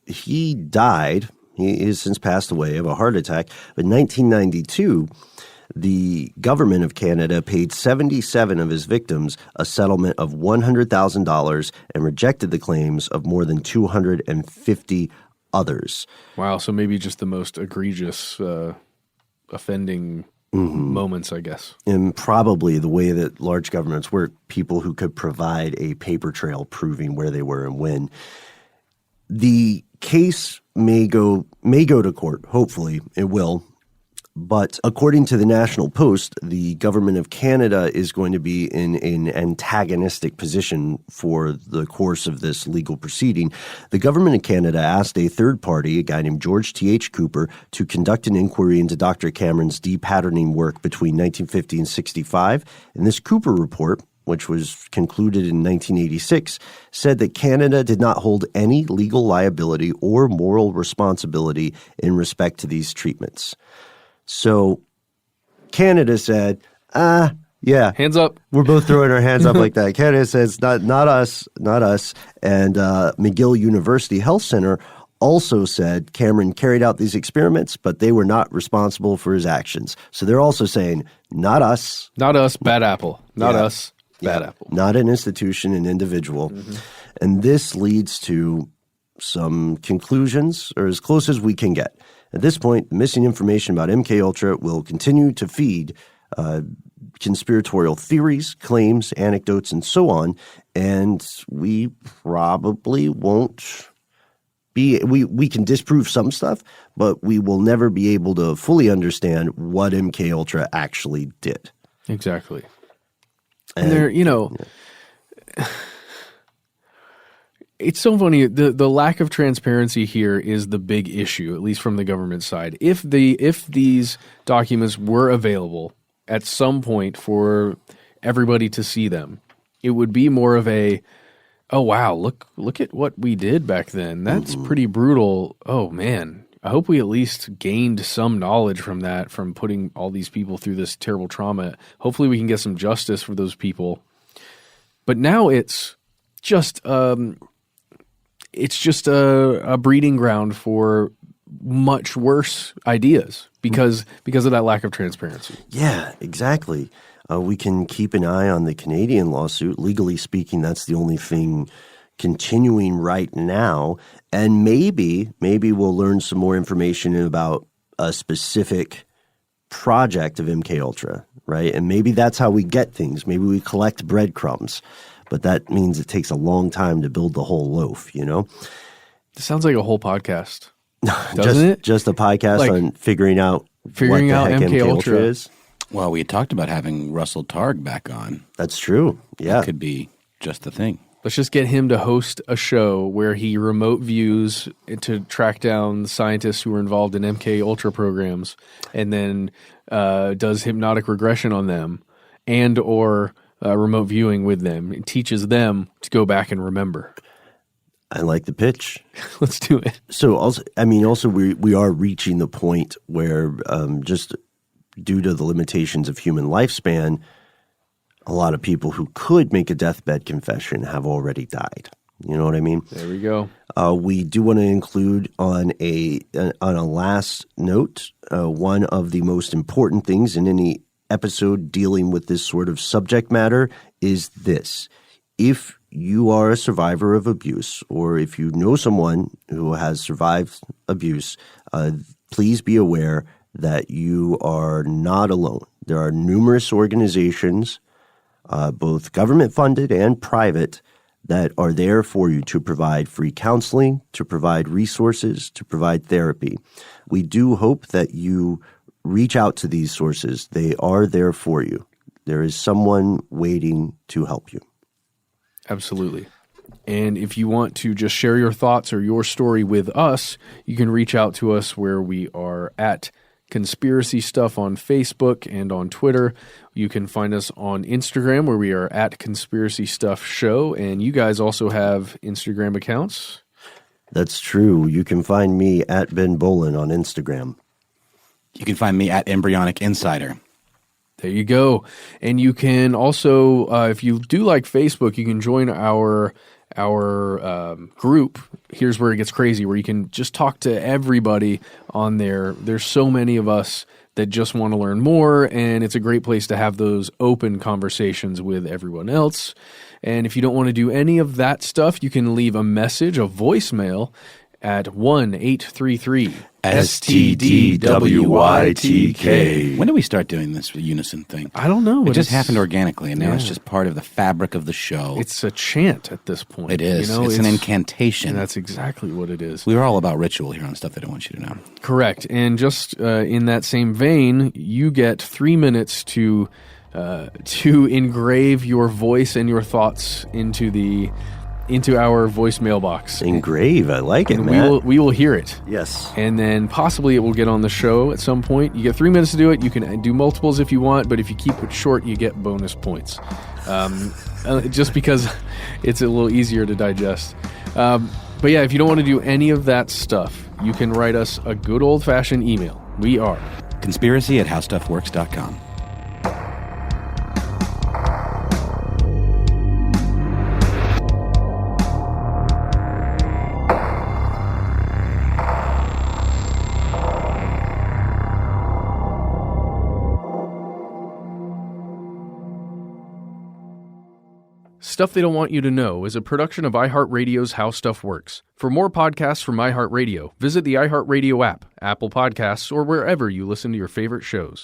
Speaker 1: he died. He has since passed away of a heart attack. But in 1992, the government of Canada paid 77 of his victims a settlement of $100,000 and rejected the claims of more than 250 others.
Speaker 2: Wow, so maybe just the most egregious offending moments, I guess.
Speaker 1: And probably the way that large governments work, people who could provide a paper trail proving where they were and when. The case may go to court. Hopefully it will. But according to the National Post, the government of Canada is going to be in an antagonistic position for the course of this legal proceeding. The government of Canada asked a third party, a guy named George T.H. Cooper, to conduct an inquiry into Dr. Cameron's de-patterning work between 1950 and 65. And this Cooper report, which was concluded in 1986, said that Canada did not hold any legal liability or moral responsibility in respect to these treatments. So Canada said, yeah.
Speaker 2: Hands up.
Speaker 1: We're both throwing our hands up like that. Canada says, not us. And McGill University Health Center also said Cameron carried out these experiments, but they were not responsible for his actions. So they're also saying, not us.
Speaker 2: Not us, bad apple. Not us, bad apple.
Speaker 1: Not an institution, an individual. And this leads to some conclusions, or as close as we can get. At this point, the missing information about MKUltra will continue to feed conspiratorial theories, claims, anecdotes, and so on, and we probably won't be – we can disprove some stuff, but we will never be able to fully understand what MKUltra actually did.
Speaker 2: Exactly. And there, it's so funny. The lack of transparency here is the big issue, at least from the government side. If these documents were available at some point for everybody to see them, it would be more of a, oh wow, look at what we did back then. That's pretty brutal. Oh man, I hope we at least gained some knowledge from that, from putting all these people through this terrible trauma. Hopefully we can get some justice for those people. But now it's just a breeding ground for much worse ideas because of that lack of transparency.
Speaker 1: Yeah, exactly. We can keep an eye on the Canadian lawsuit. Legally speaking, that's the only thing continuing right now. And maybe we'll learn some more information about a specific project of MKUltra, right? And maybe that's how we get things. Maybe we collect breadcrumbs, but that means it takes a long time to build the whole loaf, you know?
Speaker 2: It sounds like a whole podcast, doesn't it?
Speaker 1: Just a podcast on figuring out what the heck MKUltra is?
Speaker 3: Well, we had talked about having Russell Targ back on.
Speaker 1: That's true. Yeah.
Speaker 3: That could be just the thing.
Speaker 2: Let's just get him to host a show where he remote views to track down the scientists who were involved in MKUltra programs and then does hypnotic regression on them and or remote viewing with them. It teaches them to go back and remember.
Speaker 1: I like the pitch.
Speaker 2: Let's do it.
Speaker 1: So also we are reaching the point where just due to the limitations of human lifespan, a lot of people who could make a deathbed confession have already died. You know what I mean?
Speaker 2: There we go.
Speaker 1: We do want to include on a last note, one of the most important things in any episode dealing with this sort of subject matter is this. If you are a survivor of abuse, or if you know someone who has survived abuse, please be aware that you are not alone. There are numerous organizations, both government-funded and private, that are there for you to provide free counseling, to provide resources, to provide therapy. We do hope that you reach out to these sources. They are there for you. There is someone waiting to help you.
Speaker 2: Absolutely. And if you want to just share your thoughts or your story with us, you can reach out to us where we are at Conspiracy Stuff on Facebook and on Twitter. You can find us on Instagram where we are at Conspiracy Stuff Show. And you guys also have Instagram accounts.
Speaker 1: That's true. You can find me at Ben Bolin on Instagram.
Speaker 3: You can find me at Embryonic Insider.
Speaker 2: There you go. And you can also, if you do like Facebook, you can join our group. Here's where it gets crazy, where you can just talk to everybody on there. There's so many of us that just want to learn more, and it's a great place to have those open conversations with everyone else. And if you don't want to do any of that stuff, you can leave a message, a voicemail, at 1-833-STDWYTK.
Speaker 3: When did we start doing this unison thing?
Speaker 2: I don't know.
Speaker 3: It just happened organically, and now it's just part of the fabric of the show.
Speaker 2: It's a chant at this point.
Speaker 3: It is. You know, it's an incantation.
Speaker 2: And that's exactly what it is.
Speaker 3: We are all about ritual here on Stuff They Don't Want You to Know.
Speaker 2: Correct. And just in that same vein, you get 3 minutes to engrave your voice and your thoughts into our voicemail box.
Speaker 1: Engrave, I like it,
Speaker 2: and
Speaker 1: Matt.
Speaker 2: we will hear it.
Speaker 1: Yes.
Speaker 2: And then possibly it will get on the show at some point. You get 3 minutes to do it. You can do multiples if you want, but if you keep it short, you get bonus points. Just because it's a little easier to digest. But yeah, if you don't want to do any of that stuff, you can write us a good old-fashioned email. We are
Speaker 3: conspiracy@howstuffworks.com.
Speaker 2: Stuff They Don't Want You to Know is a production of iHeartRadio's How Stuff Works. For more podcasts from iHeartRadio, visit the iHeartRadio app, Apple Podcasts, or wherever you listen to your favorite shows.